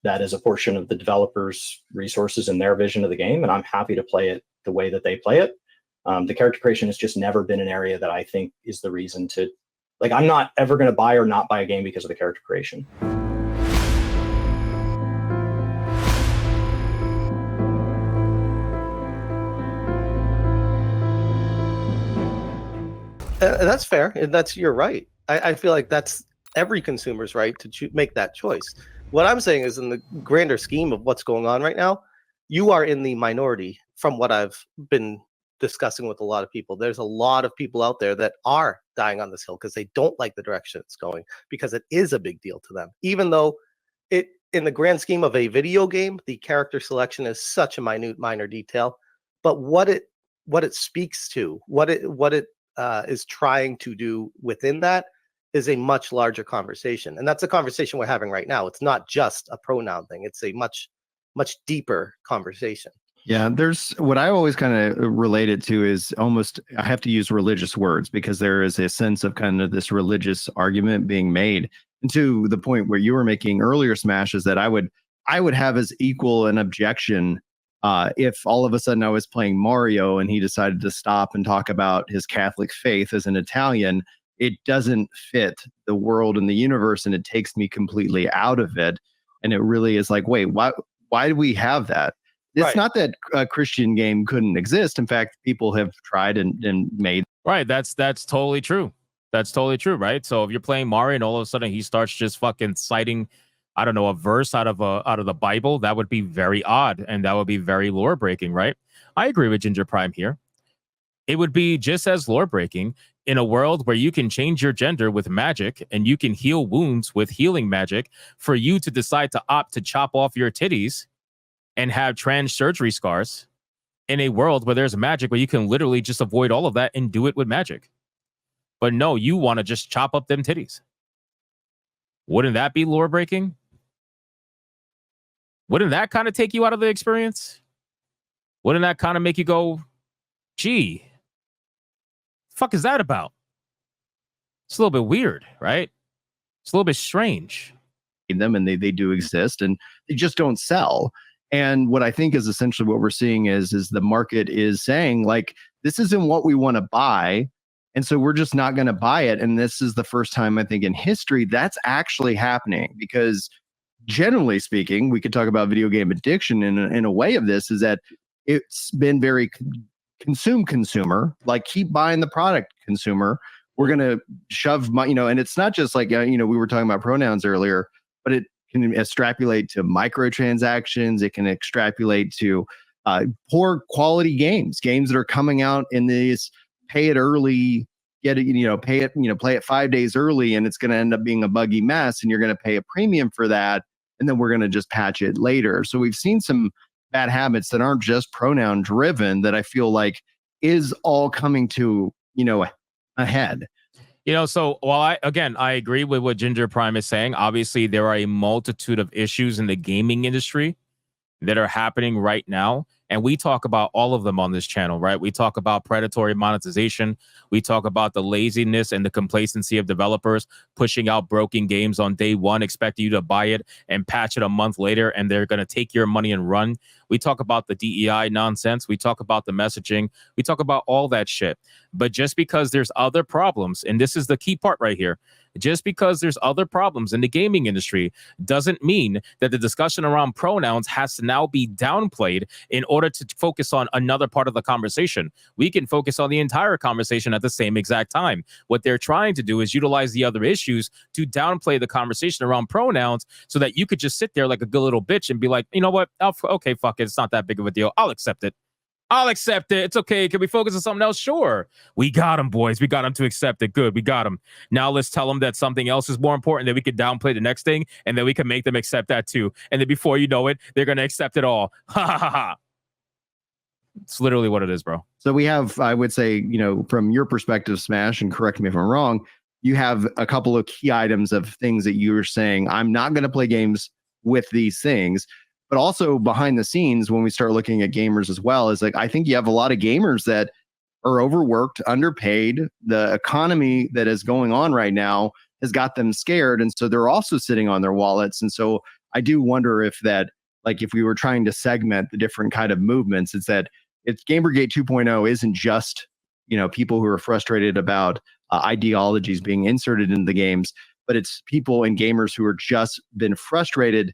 that is a portion of the developers' resources and their vision of the game, and I'm happy to play it the way that they play it. The character creation has just never been an area that I think is the reason to, like, I'm not ever going to buy or not buy a game because of the character creation. That's fair. And you're right. I feel like that's every consumer's right to make that choice. What I'm saying is, in the grander scheme of what's going on right now, you are in the minority from what I've been discussing with a lot of people. There's a lot of people out there that are dying on this hill because they don't like the direction it's going, because it is a big deal to them. Even though in the grand scheme of a video game, the character selection is such a minor detail, but what it speaks to, what it is trying to do within that is a much larger conversation. And that's a conversation we're having right now. It's not just a pronoun thing. It's a much deeper conversation. Yeah, there's what I always kind of relate it to is almost, I have to use religious words because there is a sense of kind of this religious argument being made. And to the point where you were making earlier, Smash, is that I would have as equal an objection if all of a sudden I was playing Mario and he decided to stop and talk about his Catholic faith as an Italian. It doesn't fit the world and the universe, and it takes me completely out of it. And it really is like, wait, why do we have that? It's right. Not that a Christian game couldn't exist. In fact, people have tried and made. Right. That's totally true. That's totally true. Right. So if you're playing Mario and all of a sudden he starts just fucking citing, I don't know, a verse out of the Bible, that would be very odd, and that would be very lore breaking. Right. I agree with GingerPrime here. It would be just as lore breaking in a world where you can change your gender with magic and you can heal wounds with healing magic, for you to decide to opt to chop off your titties and have trans surgery scars in a world where there's magic, where you can literally just avoid all of that and do it with magic. But no, you want to just chop up them titties. Wouldn't that be lore breaking? Wouldn't that kind of take you out of the experience? Wouldn't that kind of make you go, gee, fuck is that about? It's a little bit weird, right? It's a little bit strange. Them, and they do exist, and they just don't sell. And what I think is essentially what we're seeing is the market is saying, like, this isn't what we want to buy, and so we're just not going to buy it. And this is the first time, I think, in history that's actually happening, because generally speaking, we could talk about video game addiction in a way of this, is that it's been very consumer, like, keep buying the product, consumer. We're going to shove my, and it's not just like, we were talking about pronouns earlier, but it can extrapolate to microtransactions. It can extrapolate to poor quality games that are coming out in these pay it early, play it 5 days early, and it's going to end up being a buggy mess, and you're going to pay a premium for that, and then we're going to just patch it later. So we've seen some bad habits that aren't just pronoun driven that I feel like is all coming to, a head. So while I agree with what GingerPrime is saying, obviously there are a multitude of issues in the gaming industry that are happening right now. And we talk about all of them on this channel, right? We talk about predatory monetization. We talk about the laziness and the complacency of developers pushing out broken games on day one, expecting you to buy it and patch it a month later, and they're going to take your money and run. We talk about the DEI nonsense. We talk about the messaging. We talk about all that shit. But just because there's other problems, and this is the key part right here, just because there's other problems in the gaming industry doesn't mean that the discussion around pronouns has to now be downplayed in order to focus on another part of the conversation. We can focus on the entire conversation at the same exact time. What they're trying to do is utilize the other issues to downplay the conversation around pronouns so that you could just sit there like a good little bitch and be like, you know what? Okay, fuck it. It's not that big of a deal. I'll accept it. It's okay. Can we focus on something else? Sure. We got them, boys. We got them to accept it. Good. We got them. Now let's tell them that something else is more important, that we could downplay the next thing, and then we can make them accept that too. And then before you know it, they're going to accept it all. Ha ha ha ha. It's literally what it is, bro. So we have, I would say, from your perspective, Smash, and correct me if I'm wrong, you have a couple of key items of things that you were saying, I'm not going to play games with these things. But also behind the scenes, when we start looking at gamers as well, is like, I think you have a lot of gamers that are overworked, underpaid. The economy that is going on right now has got them scared. And so they're also sitting on their wallets. And so I do wonder if that, like, if we were trying to segment the different kind of movements, it's that it's Gamergate 2.0 isn't just, people who are frustrated about ideologies being inserted into the games, but it's people and gamers who are just been frustrated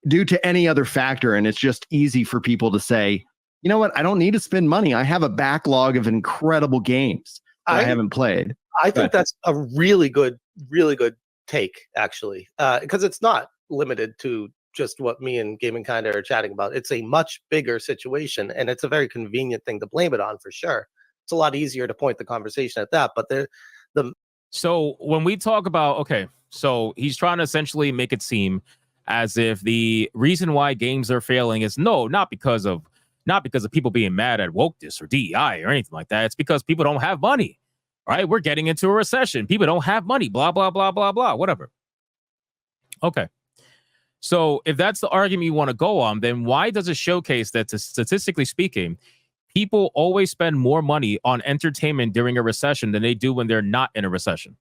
due to any other factor. And it's just easy for people to say, you know what, I don't need to spend money. I have a backlog of incredible games that I haven't played. I think that's a really good take, actually, because it's not limited to just what me and Gaming Kinda are chatting about. It's a much bigger situation, and it's a very convenient thing to blame it on, for sure. It's a lot easier to point the conversation at that, but So when we talk about, okay, so he's trying to essentially make it seem as if the reason why games are failing is not because of people being mad at wokeness or DEI or anything like that. It's because people don't have money, right? We're getting into a recession. People don't have money, blah, blah, blah, blah, blah, whatever. Okay. So if that's the argument you want to go on, then why does it showcase that, statistically speaking, people always spend more money on entertainment during a recession than they do when they're not in a recession?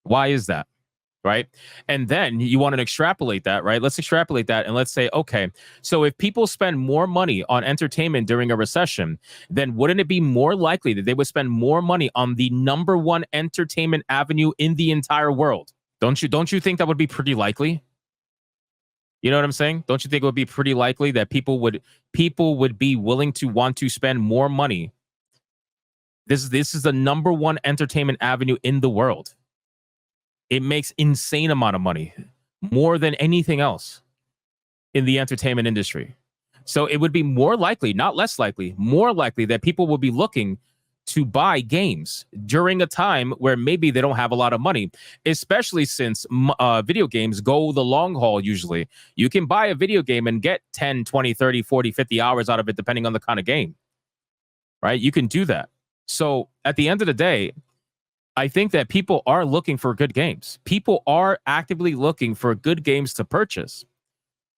Why is that? Right? And then you want to extrapolate that, right? Let's extrapolate that and let's say, okay, so if people spend more money on entertainment during a recession, then wouldn't it be more likely that they would spend more money on the number one entertainment avenue in the entire world? Don't you think that would be pretty likely? You know what I'm saying? Don't you think it would be pretty likely that people would be willing to want to spend more money? This is the number one entertainment avenue in the world. It makes insane amount of money, more than anything else in the entertainment industry. So it would be more likely, not less likely, more likely that people will be looking to buy games during a time where maybe they don't have a lot of money, especially since video games go the long haul. Usually you can buy a video game and get 10, 20, 30, 40, 50 hours out of it, depending on the kind of game, right? You can do that. So at the end of the day, I think that people are looking for good games. People are actively looking for good games to purchase.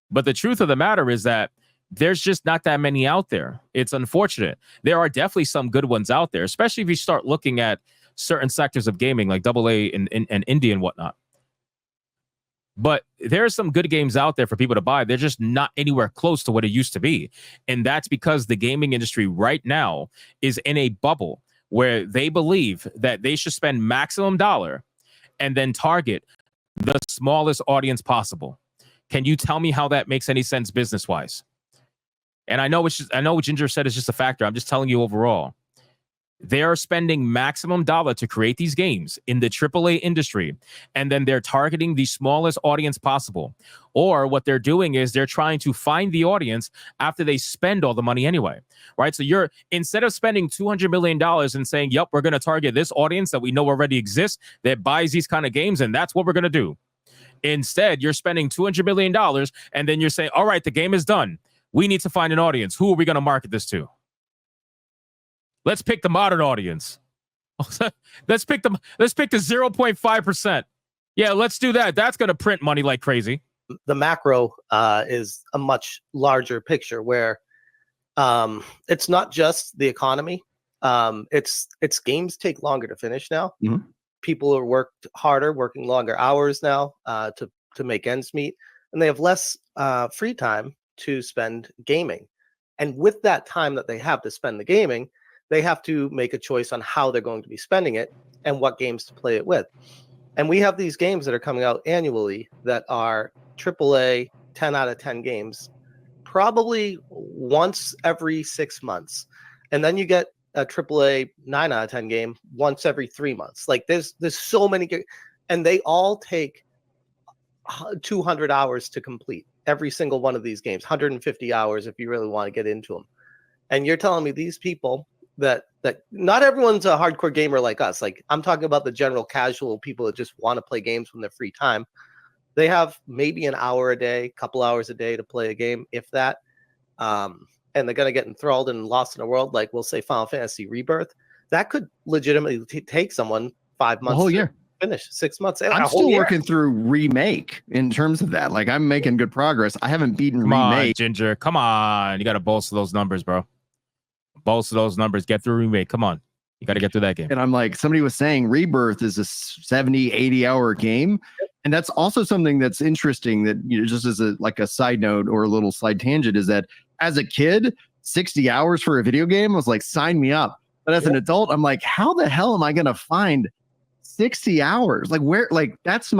But the truth of the matter is that there's just not that many out there. It's unfortunate. There are definitely some good ones out there, especially if you start looking at certain sectors of gaming like AA and indie and whatnot. But there are some good games out there for people to buy. They're just not anywhere close to what it used to be. And that's because the gaming industry right now is in a bubble where they believe that they should spend maximum dollar and then target the smallest audience possible. Can you tell me how that makes any sense business-wise? And I know what Ginger said is just a factor. I'm just telling you overall. They are spending maximum dollar to create these games in the AAA industry, and then they're targeting the smallest audience possible. Or what they're doing is they're trying to find the audience after they spend all the money anyway, right? So you're, instead of spending $200 million and saying, yep, we're going to target this audience that we know already exists that buys these kind of games, and that's what we're going to do. Instead, you're spending $200 million, and then you're saying, all right, the game is done. We need to find an audience. Who are we going to market this to? Let's pick the modern audience. Let's pick the 0.5%. Yeah, let's do that. That's going to print money like crazy. The macro is a much larger picture where it's not just the economy. It's games take longer to finish now. Mm-hmm. People are working longer hours now to make ends meet, and they have less free time to spend gaming. And with that time that they have to spend the gaming, they have to make a choice on how they're going to be spending it and what games to play it with. And we have these games that are coming out annually that are AAA 10 out of 10 games, probably once every 6 months. And then you get a AAA 9 out of 10 game once every 3 months. Like there's so many, and they all take 200 hours to complete. Every single one of these games, 150 hours if you really want to get into them. And you're telling me these people that not everyone's a hardcore gamer like us. Like I'm talking about the general casual people that just want to play games when they're free time. They have maybe an hour a day, couple hours a day to play a game, if that. And they're going to get enthralled and lost in a world like, we'll say Final Fantasy Rebirth. That could legitimately take someone 5 months. A whole year. Finish 6 months. I'm still working through Remake in terms of that. Like I'm making good progress. I haven't beaten Come Remake. on, Ginger. Come on. You got to bolster those numbers, bro. Bolster those numbers. Get through Remake. Come on. You got to get through that game. And I'm like, somebody was saying Rebirth is a 70, 80-hour game. And that's also something that's interesting that, you know, just as a like a side note or a little side tangent, is that as a kid, 60 hours for a video game was like, sign me up. But as an adult, I'm like, how the hell am I going to find 60 hours? Like where, like that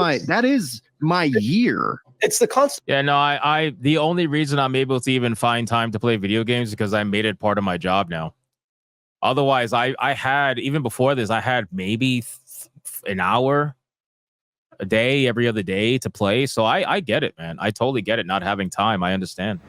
is my year. It's the constant. Yeah, no, I the only reason I'm able to even find time to play video games is because I made it part of my job now. Otherwise, I had, even before this, I had maybe an hour a day, every other day to play. So I get it, man. I totally get it. Not having time. I understand.